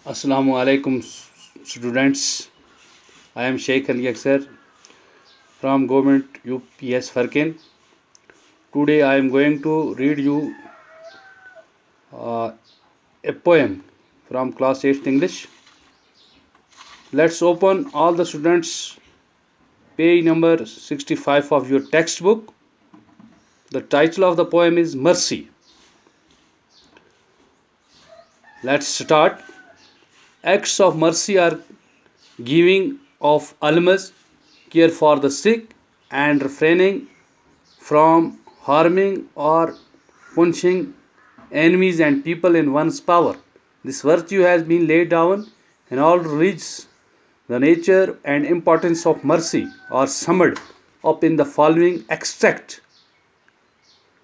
Assalamu alaikum students. I am Sheikh Ali Aksar from Government UPS Farkin. Today I am going to read you a poem from class 8th English. Let's open all the students page number 65 of your textbook. The title of the poem is Mercy. Let's start. Acts of mercy are giving of alms, care for the sick, and refraining from harming or punishing enemies and people in one's power. This virtue has been laid down in all religions. The nature and importance of mercy are summed up in the following extract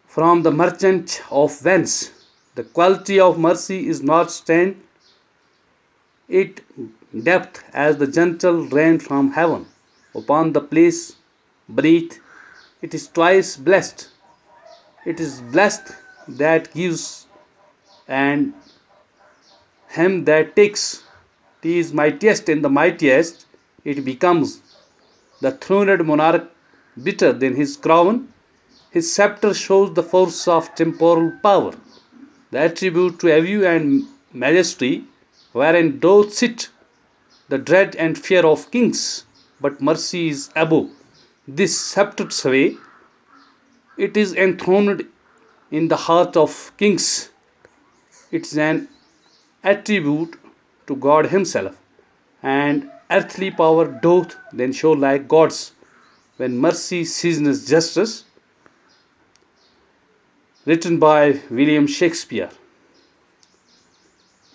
from The Merchant of Venice. The quality of mercy is not strained it depth as the gentle rain from heaven upon the place beneath. It is twice blessed. It is blessed that gives and him that takes. It is mightiest in the mightiest. It becomes the throned monarch better than his crown. His scepter shows the force of temporal power, the attribute to awe and majesty, wherein doth sit the dread and fear of kings. But mercy is above this sceptred sway. It is enthroned in the heart of kings. It is an attribute to God Himself, and earthly power doth then show like gods when mercy seasons justice. Written by William Shakespeare.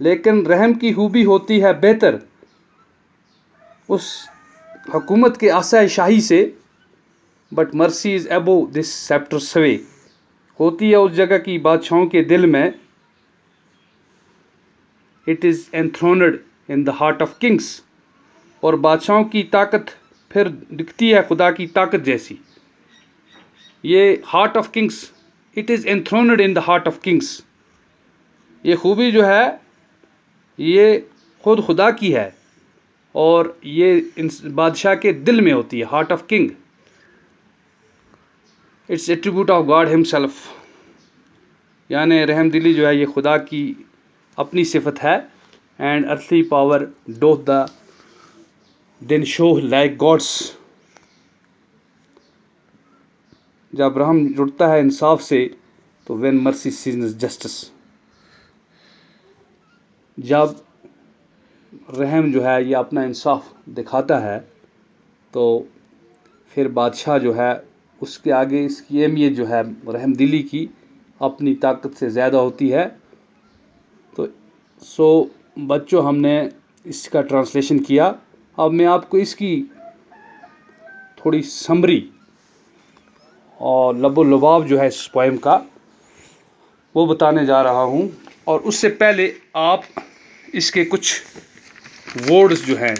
لیکن رحم کی خوبی ہوتی ہے بہتر اس حکومت کے آسائش شاہی سے. بٹ مرسی از ابو دس سیپٹر سوے. ہوتی ہے اس جگہ کی بادشاہوں کے دل میں. It is enthroned in the heart of kings. اور بادشاہوں کی طاقت پھر دکھتی ہے خدا کی طاقت جیسی. یہ heart of kings, it is enthroned in the heart of kings. یہ خوبی جو ہے یہ خود خدا کی ہے اور یہ بادشاہ کے دل میں ہوتی ہے. Heart of king, it's attribute of God himself. یعنی رحم دلی جو ہے یہ خدا کی اپنی صفت ہے. And earthly power doth the then show like gods. جب رحم جڑتا ہے انصاف سے تو وین مرسی سیزنز جسٹس. جب رحم جو ہے یہ اپنا انصاف دکھاتا ہے تو پھر بادشاہ جو ہے اس کے آگے اس کی اہمیت جو ہے رحم دلی کی اپنی طاقت سے زیادہ ہوتی ہے. تو بچوں ہم نے اس کا ٹرانسلیشن کیا. اب میں آپ کو اس کی تھوڑی سمری اور لب و لباب جو ہے اس پوئم کا وہ بتانے جا رہا ہوں. اور اس سے پہلے آپ اس کے کچھ ورڈز جو ہیں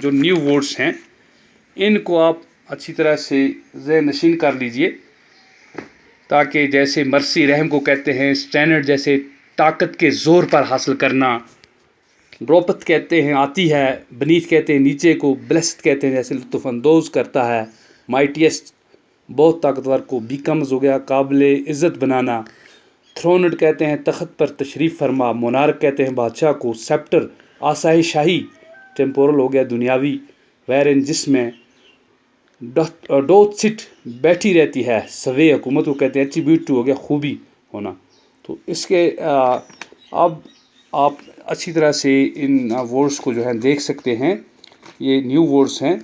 جو نیو ورڈز ہیں ان کو آپ اچھی طرح سے ذہن نشین کر لیجئے تاکہ جیسے مرسی رحم کو کہتے ہیں اسٹینڈرڈ جیسے طاقت کے زور پر حاصل کرنا. ڈروپت کہتے ہیں آتی ہے، بنیت کہتے ہیں نیچے کو، بلیسڈ کہتے ہیں جیسے لطف اندوز کرتا ہے، مائٹیسٹ بہت طاقتور کو، بیکمز ہو گیا قابل عزت بنانا، تھرونڈ کہتے ہیں تخت پر تشریف فرما، مونارک کہتے ہیں بادشاہ کو، سیپٹر آسائش شاہی ٹیمپورل ہو گیا دنیاوی، ویرن جس میں ڈوتھ سٹ بیٹھی رہتی ہے، سوے حکومت کو کہتے ہیں، ایٹریبیوٹ ٹو ہو گیا خوبی ہونا. تو اس کے اب آپ اچھی طرح سے ان ورڈز کو جو ہے دیکھ سکتے ہیں. یہ نیو ورڈز ہیں.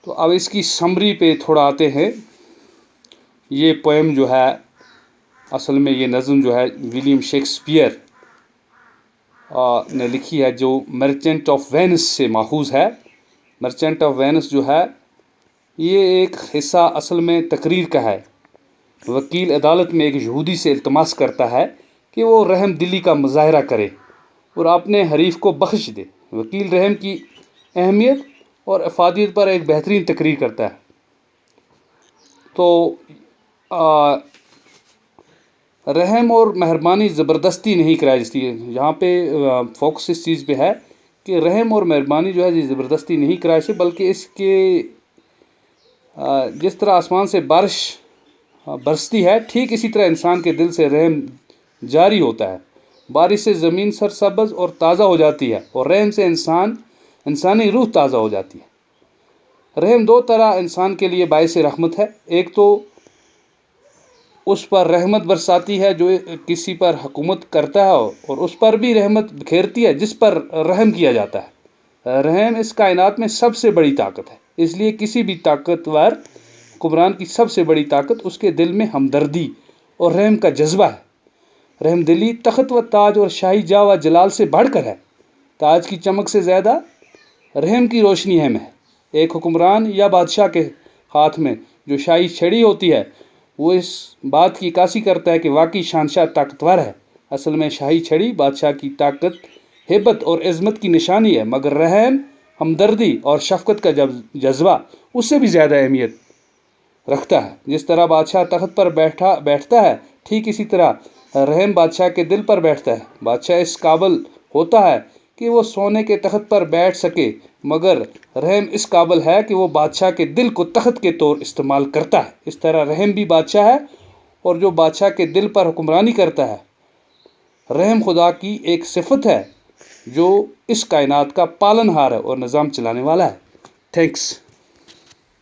تو اب اس کی سمری پہ تھوڑا آتے ہیں. یہ پوئم جو ہے اصل میں یہ نظم جو ہے ولیم شیکسپیئر نے لکھی ہے جو مرچنٹ آف وینس سے ماخوذ ہے. مرچنٹ آف وینس جو ہے یہ ایک حصہ اصل میں تقریر کا ہے. وکیل عدالت میں ایک یہودی سے التماس کرتا ہے کہ وہ رحم دلی کا مظاہرہ کرے اور اپنے حریف کو بخش دے. وکیل رحم کی اہمیت اور افادیت پر ایک بہترین تقریر کرتا ہے. تو رحم اور مہربانی زبردستی نہیں کرائی جاتی ہے. یہاں پہ فوکس اس چیز پہ ہے کہ رحم اور مہربانی جو ہے یہ زبردستی نہیں کرائی سے، بلکہ اس کے جس طرح آسمان سے بارش برستی ہے ٹھیک اسی طرح انسان کے دل سے رحم جاری ہوتا ہے. بارش سے زمین سرسبز اور تازہ ہو جاتی ہے اور رحم سے انسانی روح تازہ ہو جاتی ہے. رحم دو طرح انسان کے لیے باعث رحمت ہے. ایک تو اس پر رحمت برساتی ہے جو کسی پر حکومت کرتا ہے اور اس پر بھی رحمت بکھیرتی ہے جس پر رحم کیا جاتا ہے. رحم اس کائنات میں سب سے بڑی طاقت ہے. اس لیے کسی بھی طاقتور حکمران کی سب سے بڑی طاقت اس کے دل میں ہمدردی اور رحم کا جذبہ ہے. رحم دلی تخت و تاج اور شاہی جاہ و جلال سے بڑھ کر ہے. تاج کی چمک سے زیادہ رحم کی روشنی اہم ہے. ایک حکمران یا بادشاہ کے ہاتھ میں جو شاہی چھڑی ہوتی ہے وہ اس بات کی عکاسی کرتا ہے کہ واقعی شہنشاہ طاقتور ہے. اصل میں شاہی چھڑی بادشاہ کی طاقت، ہیبت اور عظمت کی نشانی ہے، مگر رحم، ہمدردی اور شفقت کا جذبہ اس سے بھی زیادہ اہمیت رکھتا ہے. جس طرح بادشاہ تخت پر بیٹھتا ہے ٹھیک اسی طرح رحم بادشاہ کے دل پر بیٹھتا ہے. بادشاہ اس قابل ہوتا ہے کہ وہ سونے کے تخت پر بیٹھ سکے، مگر رحم اس قابل ہے کہ وہ بادشاہ کے دل کو تخت کے طور استعمال کرتا ہے. اس طرح رحم بھی بادشاہ ہے اور جو بادشاہ کے دل پر حکمرانی کرتا ہے. رحم خدا کی ایک صفت ہے جو اس کائنات کا پالن ہار ہے اور نظام چلانے والا ہے. تھینکس.